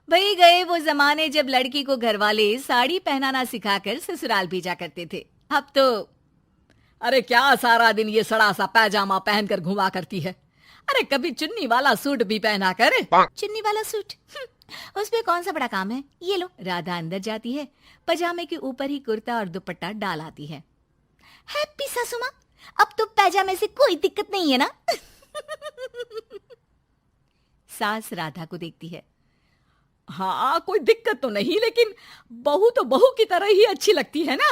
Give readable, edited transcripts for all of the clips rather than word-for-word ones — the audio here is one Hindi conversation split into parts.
वही गए वो जमाने जब लड़की को घरवाले साड़ी पहनाना सिखाकर ससुराल भेजा करते थे। अब तो अरे क्या सारा दिन ये सड़ा सा पैजामा पहनकर घुमा करती है। अरे कभी चुन्नी वाला सूट भी पहना कर। चुन्नी वाला सूट उसमें कौन सा बड़ा काम है। ये लो। राधा अंदर जाती है, पजामे के ऊपर ही कुर्ता और दुपट्टा डाल आती है। हैप्पी सासू माँ, अब तो पैजामे से कोई दिक्कत नहीं है ना। सास राधा को देखती है। हाँ कोई दिक्कत तो नहीं, लेकिन बहू तो बहू की तरह ही अच्छी लगती है ना।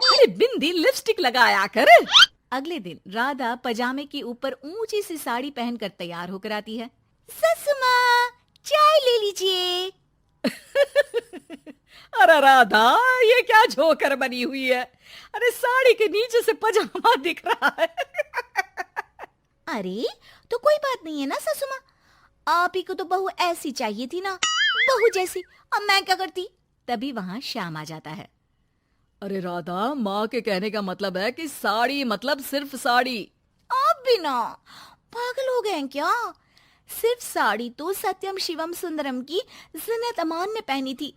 अरे बिंदी लिपस्टिक लगाया कर। अगले दिन राधा पजामे के ऊपर ऊंची सी साड़ी पहनकर तैयार होकर आती है। ससु माँ, चाय ले लीजिए। अरे राधा, ये क्या झोकर बनी हुई है। अरे साड़ी के नीचे से पजामा दिख रहा है। अरे तो कोई बात नहीं है ना ससु माँ, आप ही को तो बहू ऐसी चाहिए थी ना, बहू जैसी। अब मैं क्या करती। तभी वहां श्याम आ जाता है। अरे राधा, माँ के कहने का मतलब है कि साड़ी मतलब सिर्फ साड़ी। आप भी ना पागल हो गए हैं क्या। सिर्फ साड़ी तो सत्यम शिवम सुंदरम की जिन्नत अमान ने पहनी थी।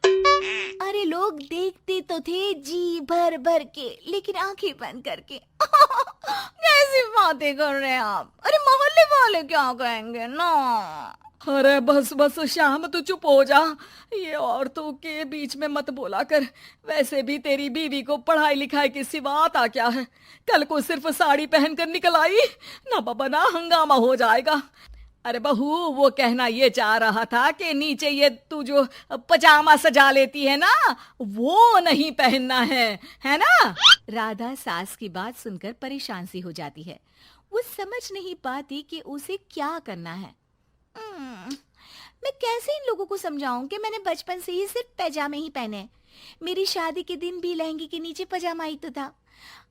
अरे लोग देखते तो थे जी भर भर के, लेकिन आंखें बंद करके। कैसी बातें कर रहे हैं आप। अरे मोहल्ले वाले क्या कहेंगे ना। अरे बस बस श्याम, तू चुप हो जा। ये औरतों के बीच में मत बोला कर। वैसे भी तेरी बीवी को पढ़ाई लिखाई की सिवा आता क्या है। कल को सिर्फ साड़ी पहनकर निकल आई ना बाबा ना, हंगामा हो जाएगा। अरे बहू, वो कहना ये चाह रहा था कि नीचे ये तू जो पजामा सजा लेती है ना, वो नहीं पहनना है ना। राधा सास की बात सुनकर परेशान सी हो जाती है। वो समझ नहीं पाती कि उसे क्या करना है। मैं कैसे इन लोगों को समझाऊं कि मैंने बचपन से ही सिर्फ पैजामे ही पहने। मेरी शादी के दिन भी लहंगे के नीचे पजामा ही तो था।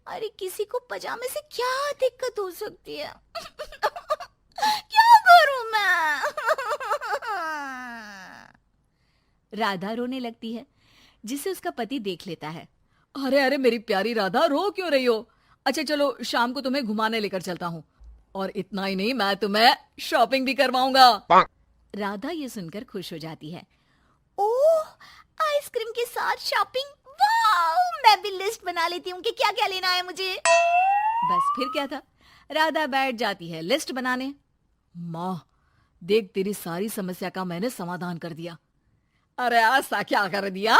अरे किसी को पजामे से क्या दिक्कत हो सकती है। क्या करूं मैं। राधा रोने लगती है, जिसे उसका पति देख लेता है। अरे अरे मेरी प्यारी राधा, रो क्यों रही हो। अच्छा चलो, शाम को तुम्हें घुमाने लेकर चलता हूँ, और इतना ही नहीं, मैं तुम्हें शॉपिंग भी करवाऊंगा। राधा ये सुनकर खुश हो जाती है। ओह, आइसक्रीम के साथ शॉपिंग, वाह। मैं भी लिस्ट बना लेती हूँ कि क्या क्या लेना है मुझे। बस फिर क्या था, राधा बैठ जाती है लिस्ट बनाने। माँ देख, तेरी सारी समस्या का मैंने समाधान कर दिया। अरे ऐसा क्या कर दिया,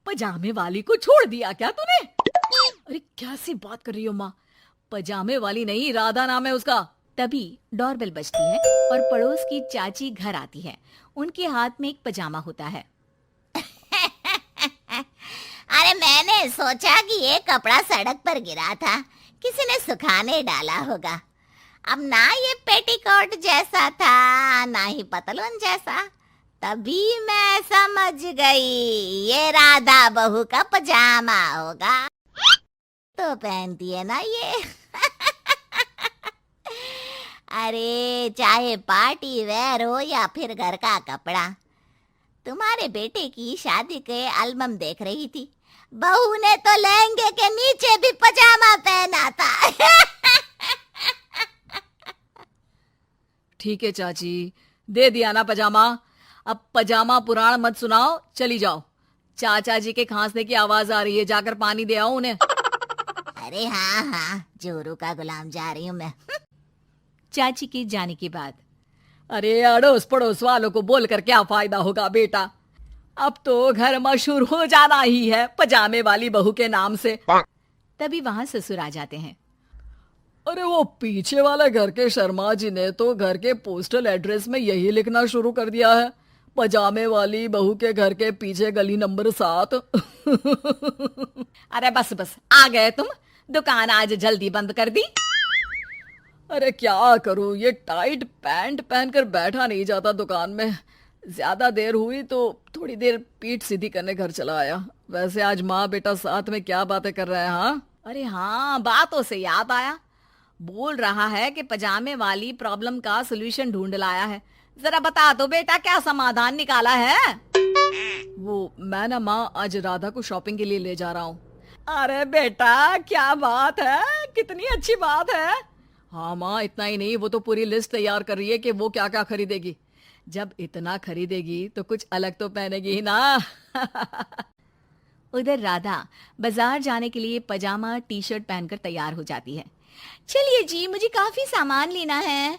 पजामे वाली को छोड़ दिया क्या तूने। अरे कैसी बात कर रही हो माँ, पजामे वाली नहीं, राधा नाम है उसका। तभी डोरबेल बजती है और पड़ोस की चाची घर आती है। उनके हाथ में एक पजामा होता है। अरे मैंने सोचा कि ये कपड़ा सड़क पर गिरा था, किसी ने सुखाने डाला होगा। अब ना ये पेटीकोट जैसा था, ना ही पतलून जैसा। तभी मैं समझ गई ये राधा बहू का पजामा होगा। तो पहनती है ना ये। अरे चाहे पार्टी वेयर हो या फिर घर का कपड़ा, तुम्हारे बेटे की शादी के एल्बम देख रही थी, बहू ने तो लहंगे के नीचे भी पजामा पहना था। ठीक है चाची, दे दिया ना पजामा। अब पजामा पुराण मत सुनाओ, चली जाओ। चाचा जी के खांसने की आवाज आ रही है, जाकर पानी दे आओ उन्हें। अरे हाँ हाँ, जोरू का गुलाम जा रही हूँ मैं। चाची के जाने के बाद, अरे अड़ोस पड़ोस वालों को बोलकर क्या फायदा होगा बेटा। अब तो घर मशहूर हो जाना ही है पजामे वाली बहू के नाम से। तभी वहां ससुर आ जाते हैं। अरे वो पीछे वाले घर के शर्मा जी ने तो घर के पोस्टल एड्रेस में यही लिखना शुरू कर दिया है, पजामे वाली बहू के घर के पीछे गली नंबर 7। अरे बस बस, आ गए तुम। दुकान आज जल्दी बंद कर दी। अरे क्या करूं, ये टाइट पैंट पहनकर बैठा नहीं जाता दुकान में। ज्यादा देर हुई तो थोड़ी देर पीठ सीधी करने घर चला आया। वैसे आज माँ बेटा साथ में क्या बातें कर रहे हैं। हाँ अरे हाँ, बातों से याद आया। बोल रहा है कि पजामे वाली प्रॉब्लम का सलूशन ढूंढ लाया है। जरा बता दो बेटा, क्या समाधान निकाला है। वो मैं ना माँ आज राधा को शॉपिंग के लिए ले जा रहा हूँ। अरे बेटा क्या बात है, कितनी अच्छी बात है। हाँ माँ, इतना ही नहीं, वो तो पूरी लिस्ट तैयार कर रही है कि वो क्या क्या खरीदेगी। जब इतना खरीदेगी तो कुछ अलग तो पहनेगी ही ना। उधर राधा बाजार जाने के लिए पजामा टी शर्ट पहनकर तैयार हो जाती है। चलिए जी, मुझे काफी सामान लेना है।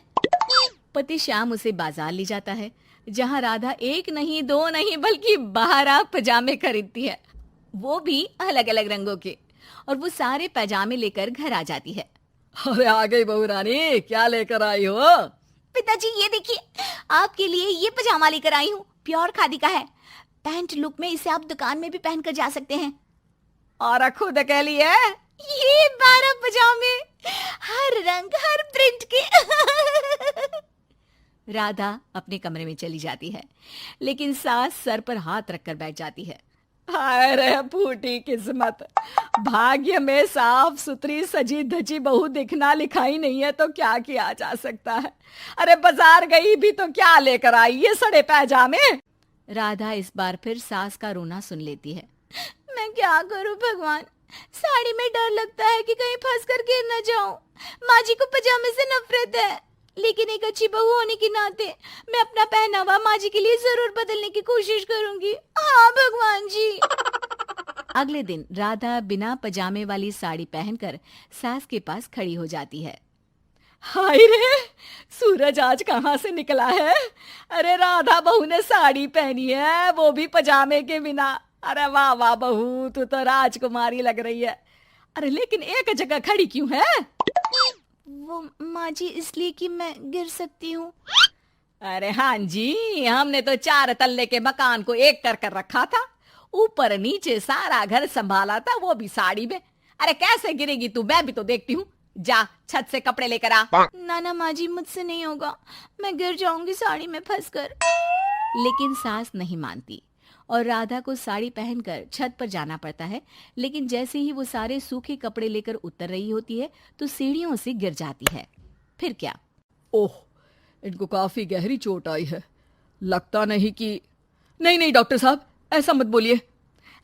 पति श्याम उसे बाजार ले जाता है, जहां राधा एक नहीं दो नहीं बल्कि 12 पजामे खरीदती है, वो भी अलग अलग रंगों के। और वो सारे पजामे लेकर घर आ जाती है। अरे आ गई बहू रानी, क्या लेकर आई हो? पिताजी ये देखिए, आपके लिए ये पजामा लेकर आई हूँ, प्योर खादी का है। पैंट लुक में इसे आप दुकान में भी पहनकर जा सकते हैं। और खुद कह लिए ये 12 पजामे, हर रंग हर प्रिंट के। राधा अपने कमरे में चली जाती है, लेकिन सास सर पर हाथ रखकर बैठ जाती है। हाय रे फूटी किस्मत, भाग्य में साफ सुथरी सजी धजी बहू दिखना लिखाई नहीं है तो क्या किया जा सकता है। अरे बाजार गई भी तो क्या लेकर आई ये सड़े पैजामे। राधा इस बार फिर सास का रोना सुन लेती है। मैं क्या करूं भगवान, साड़ी में डर लगता है कि कहीं फंस कर गिर न जाऊं। माँ जी को पजामे से नफरत है, लेकिन एक अच्छी बहू होने के नाते मैं अपना पहनावा माँ जी के लिए जरूर बदलने की कोशिश करूंगी। हाँ भगवान जी। अगले दिन राधा बिना पजामे वाली साड़ी पहनकर सास के पास खड़ी हो जाती है। हाय रे, सूरज आज कहाँ से निकला है? अरे राधा बहू ने साड़ी पहनी है, वो भी पजामे के बिना। अरे वाह वाह बहू, तू तो राजकुमारी लग रही है। अरे लेकिन एक जगह खड़ी क्यों है? वो माँ जी इसलिए कि मैं गिर सकती हूँ। अरे हाँ जी, हमने तो 4 तल्ले के मकान को एक कर रखा था, ऊपर नीचे सारा घर संभाला था, वो भी साड़ी में। अरे कैसे गिरेगी तू, मैं भी तो देखती हूँ। जा छत से कपड़े लेकर आ। ना माँ जी, मुझसे नहीं होगा, मैं गिर जाऊंगी साड़ी में फंसकर। लेकिन सास नहीं मानती और राधा को साड़ी पहनकर छत पर जाना पड़ता है। लेकिन जैसे ही वो सारे सूखे कपड़े लेकर उतर रही होती है तो सीढ़ियों से गिर जाती है। फिर क्या? ओह, इनको काफी गहरी चोट आई है, लगता नहीं कि... नहीं डॉक्टर साहब, ऐसा मत बोलिए।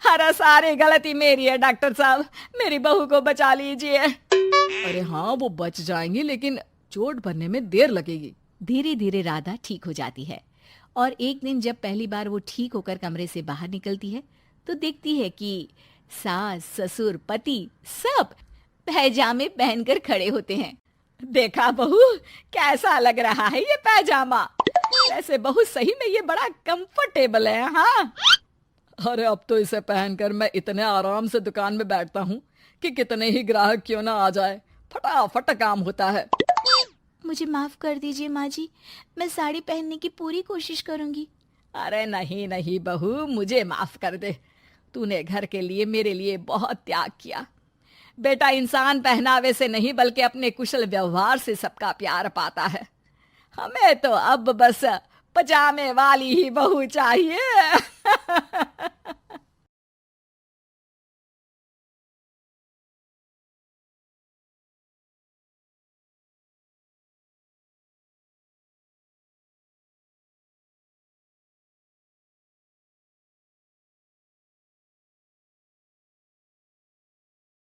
अरे सारी गलती मेरी है डॉक्टर साहब, मेरी बहू को बचा लीजिए। अरे हाँ, वो बच जाएंगी, लेकिन चोट भरने में देर लगेगी। धीरे धीरे राधा ठीक हो जाती है और एक दिन जब पहली बार वो ठीक होकर कमरे से बाहर निकलती है तो देखती है कि सास ससुर पति सब पैजामे पहनकर खड़े होते हैं। देखा बहू, कैसा लग रहा है ये पैजामा? वैसे बहू सही में ये बड़ा कंफर्टेबल है। हाँ, अरे अब तो इसे पहनकर मैं इतने आराम से दुकान में बैठता हूँ कि कितने ही ग्राहक क्यों ना आ जाए, फटाफट काम होता है। मुझे माफ कर दीजिए माँ जी, मैं साड़ी पहनने की पूरी कोशिश करूंगी। अरे नहीं बहू, मुझे माफ कर दे, तूने घर के लिए मेरे लिए बहुत त्याग किया। बेटा इंसान पहनावे से नहीं बल्कि अपने कुशल व्यवहार से सबका प्यार पाता है। हमें तो अब बस पजामे वाली ही बहू चाहिए।